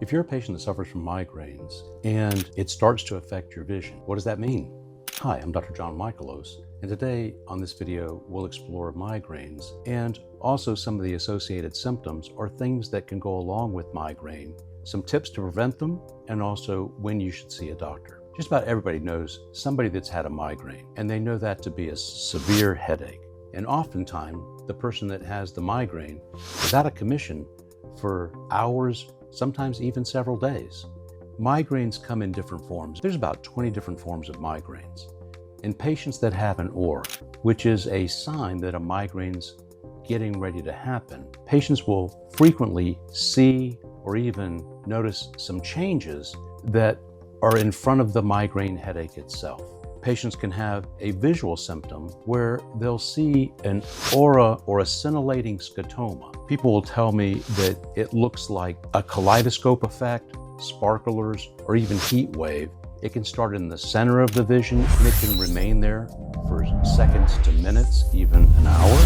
If you're a patient that suffers from migraines and it starts to affect your vision, what does that mean? Hi, I'm Dr. Michaelos, and today on this video, we'll explore migraines and also some of the associated symptoms or things that can go along with migraine, some tips to prevent them, and also when you should see a doctor. Just about everybody knows somebody that's had a migraine, and they know that to be a severe headache. And oftentimes, the person that has the migraine is out of commission for hours, sometimes even several days. Migraines come in different forms. There's about 20 different forms of migraines. In patients that have an aura, which is a sign that a migraine's getting ready to happen, patients will frequently see or even notice some changes that are in front of the migraine headache itself. Patients can have a visual symptom where they'll see an aura or a scintillating scotoma. People will tell me that it looks like a kaleidoscope effect, sparklers, or even heat wave. It can start in the center of the vision and it can remain there for seconds to minutes, even an hour,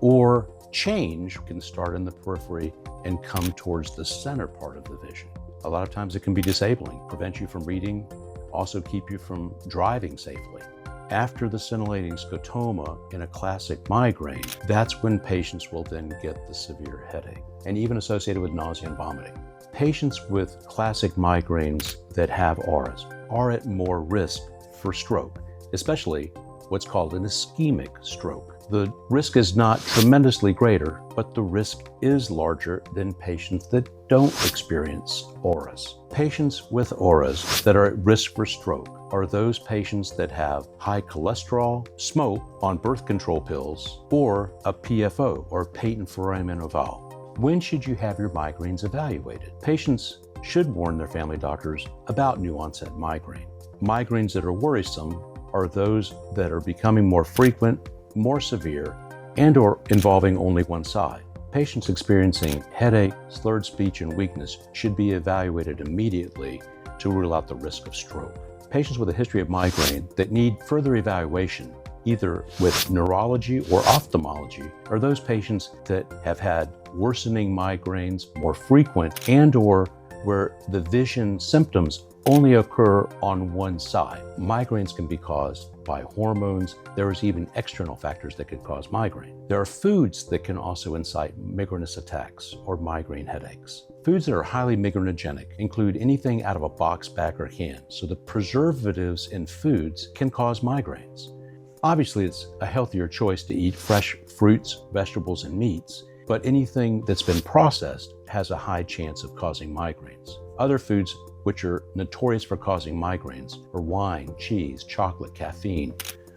or change can start in the periphery and come towards the center part of the vision. A lot of times it can be disabling, prevent you from reading, also keep you from driving safely. After the scintillating scotoma in a classic migraine, that's when patients will then get the severe headache, and even associated with nausea and vomiting. Patients with classic migraines that have auras are at more risk for stroke, especially what's called an ischemic stroke. The risk is not tremendously greater, but the risk is larger than patients that don't experience auras. Patients with auras that are at risk for stroke are those patients that have high cholesterol, smoke on birth control pills, or a PFO, or patent foramen ovale. When should you have your migraines evaluated? Patients should warn their family doctors about new onset migraine. Migraines that are worrisome are those that are becoming more frequent, more severe, and or involving only one side. Patients experiencing headache, slurred speech, and weakness should be evaluated immediately to rule out the risk of stroke. Patients with a history of migraine that need further evaluation, either with neurology or ophthalmology, are those patients that have had worsening migraines, more frequent, and or where the vision symptoms only occur on one side. Migraines can be caused by hormones. There is even external factors that could cause migraine. There are foods that can also incite migrainous attacks or migraine headaches. Foods that are highly migrainogenic include anything out of a box, bag, or can. So the preservatives in foods can cause migraines. Obviously, it's a healthier choice to eat fresh fruits, vegetables, and meats, but anything that's been processed has a high chance of causing migraines. Other foods which are notorious for causing migraines are wine, cheese, chocolate, caffeine,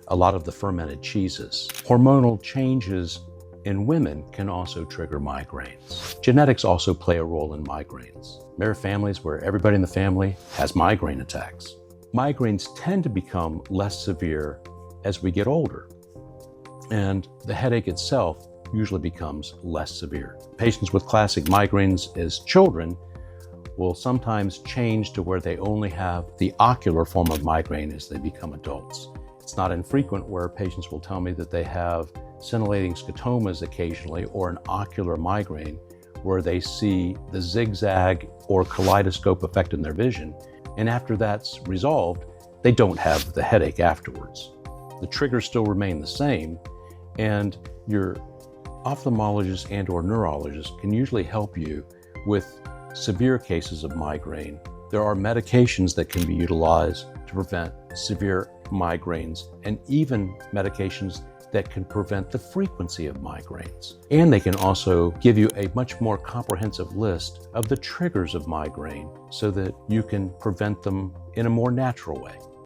a lot of the fermented cheeses. Hormonal changes in women can also trigger migraines. Genetics also play a role in migraines. There are families where everybody in the family has migraine attacks. Migraines tend to become less severe as we get older, and the headache itself usually becomes less severe. Patients with classic migraines as children will sometimes change to where they only have the ocular form of migraine as they become adults. It's not infrequent where patients will tell me that they have scintillating scotomas occasionally or an ocular migraine where they see the zigzag or kaleidoscope effect in their vision, and after that's resolved, they don't have the headache afterwards. The triggers still remain the same, and your ophthalmologist and or neurologist can usually help you with severe cases of migraine. There are medications that can be utilized to prevent severe migraines, and even medications that can prevent the frequency of migraines. And they can also give you a much more comprehensive list of the triggers of migraine so that you can prevent them in a more natural way.